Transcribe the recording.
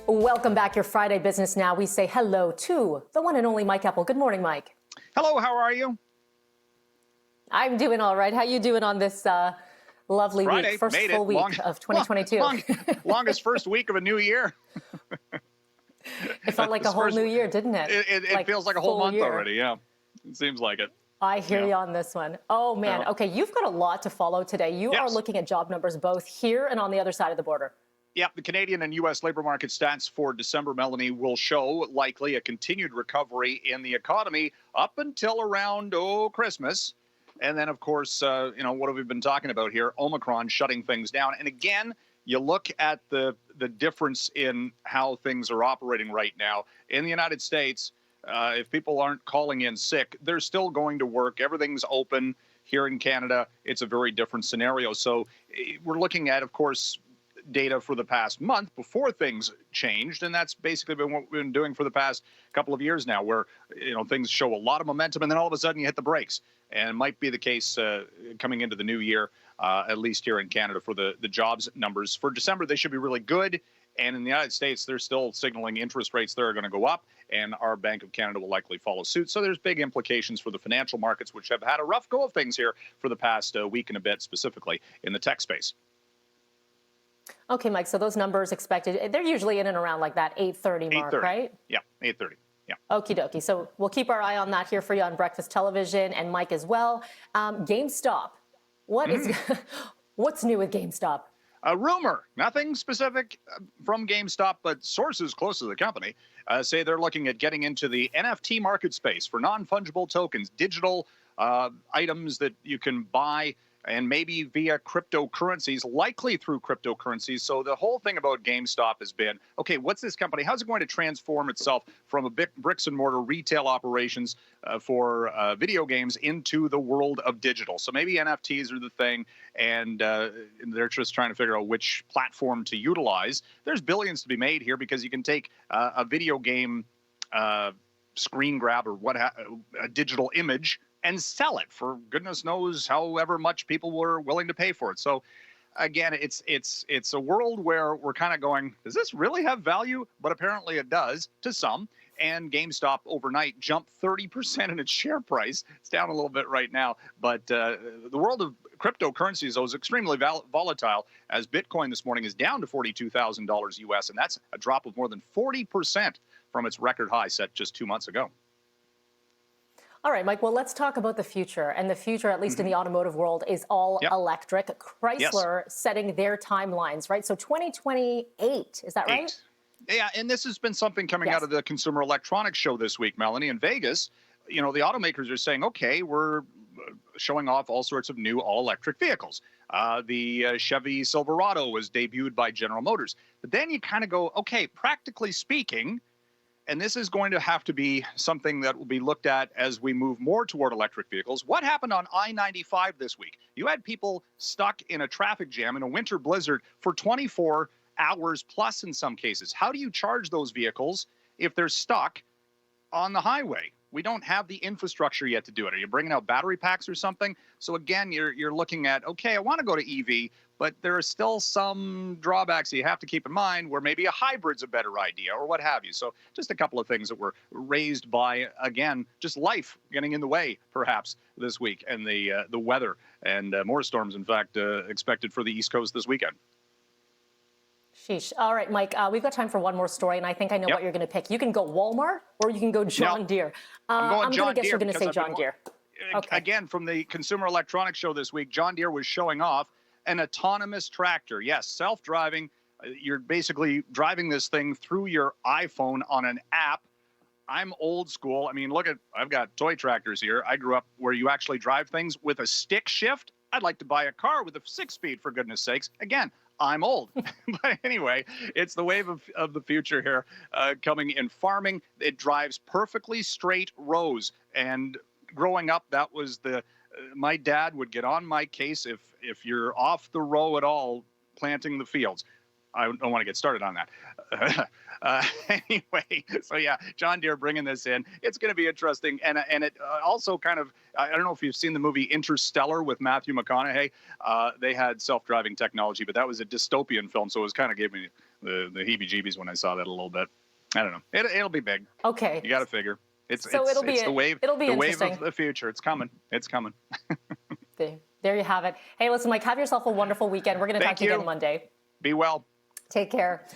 Welcome back, your Friday Business Now. We say hello to the one and only Mike Eppel. Good morning, Mike. Hello, how are you? I'm doing all right. How you doing on this lovely Friday, week, first full week of 2022? Longest first week of a new year. It felt like a whole new year, didn't it? It feels like a whole month already, yeah. It seems like it. I hear you on this one. Oh, man. Yeah. Okay, you've got a lot to follow today. You are looking at job numbers both here and on the other side of the border. Yeah, the Canadian and U.S. labor market stats for December, Melanie, will show likely a continued recovery in the economy up until around, Christmas. And then, of course, what have we been talking about here? Omicron shutting things down. And again, you look at the difference in how things are operating right now. In the United States, if people aren't calling in sick, they're still going to work. Everything's open. Here in Canada, it's a very different scenario. So we're looking at, of course, data for the past month before things changed, and that's basically been what we've been doing for the past couple of years now, where things show a lot of momentum and then all of a sudden you hit the brakes. And it might be the case coming into the new year, at least here in Canada, for the jobs numbers for December. They should be really good, and in the United States they're still signaling interest rates there are going to go up, and our Bank of Canada will likely follow suit. So there's big implications for the financial markets, which have had a rough go of things here for the past week and a bit, specifically in the tech space. Okay, Mike, so those numbers expected, they're usually in and around like that 8:30 mark, 8:30. right? Yeah, 8:30. Yeah. Okie dokie. So we'll keep our eye on that here for you on Breakfast Television, and Mike as well. GameStop. What's new with GameStop? A rumor, nothing specific from GameStop, but sources close to the company say they're looking at getting into the NFT market space for non-fungible tokens, digital items that you can buy, and maybe via cryptocurrencies, likely through cryptocurrencies. So the whole thing about GameStop has been, okay, what's this company? How's it going to transform itself from a bricks and mortar retail operations for video games into the world of digital? So maybe NFTs are the thing, and they're just trying to figure out which platform to utilize. There's billions to be made here because you can take a video game screen grab or a digital image and sell it for goodness knows however much people were willing to pay for it. So again, it's a world where we're kind of going, does this really have value? But apparently it does to some. And GameStop overnight jumped 30% in its share price. It's down a little bit right now. But the world of cryptocurrencies, though, is extremely volatile, as Bitcoin this morning is down to $42,000 US, and that's a drop of more than 40% from its record high set just 2 months ago. All right, Mike, well, let's talk about the future. And the future, at least in the automotive world, is all electric. Chrysler setting their timelines, right? So 2028, is that right? Yeah, and this has been something coming out of the Consumer Electronics Show this week, Melanie, in Vegas. The automakers are saying, okay, we're showing off all sorts of new all-electric vehicles. The Chevy Silverado was debuted by General Motors. But then you kind of go, okay, practically speaking, and this is going to have to be something that will be looked at as we move more toward electric vehicles. What happened on I-95 this week? You had people stuck in a traffic jam in a winter blizzard for 24 hours plus in some cases. How do you charge those vehicles if they're stuck on the highway? We don't have the infrastructure yet to do it. Are you bringing out battery packs or something? So again, you're looking at, okay, I want to go to EV, but there are still some drawbacks that you have to keep in mind where maybe a hybrid's a better idea or what have you. So just a couple of things that were raised by, again, just life getting in the way perhaps this week, and the weather, and more storms, in fact, expected for the East Coast this weekend. Sheesh. All right, Mike, we've got time for one more story, and I think I know what you're going to pick. You can go Walmart or you can go John Deere. I'm going to guess you're going to say John Deere. Okay. Again, from the Consumer Electronics Show this week, John Deere was showing off an autonomous tractor. Yes, self-driving. You're basically driving this thing through your iPhone on an app. I'm old school. I mean, I've got toy tractors here. I grew up where you actually drive things with a stick shift. I'd like to buy a car with a 6-speed, for goodness sakes. Again, I'm old. But anyway, it's the wave of the future here coming in farming. It drives perfectly straight rows. And growing up, that was my dad would get on my case if you're off the row at all planting the fields. I don't want to get started on that. Anyway, so yeah, John Deere bringing this in. It's going to be interesting, and it also kind of, I don't know if you've seen the movie Interstellar with Matthew McConaughey. They had self-driving technology, but that was a dystopian film, so it was kind of gave me the heebie-jeebies when I saw that a little bit. I don't know. It'll be big. Okay. You got to figure. It's the wave. It'll be the wave interesting. of the future. It's coming. It's coming. There you have it. Hey, listen, Mike, have yourself a wonderful weekend. We're going to talk to you again Monday. Be well. Take care.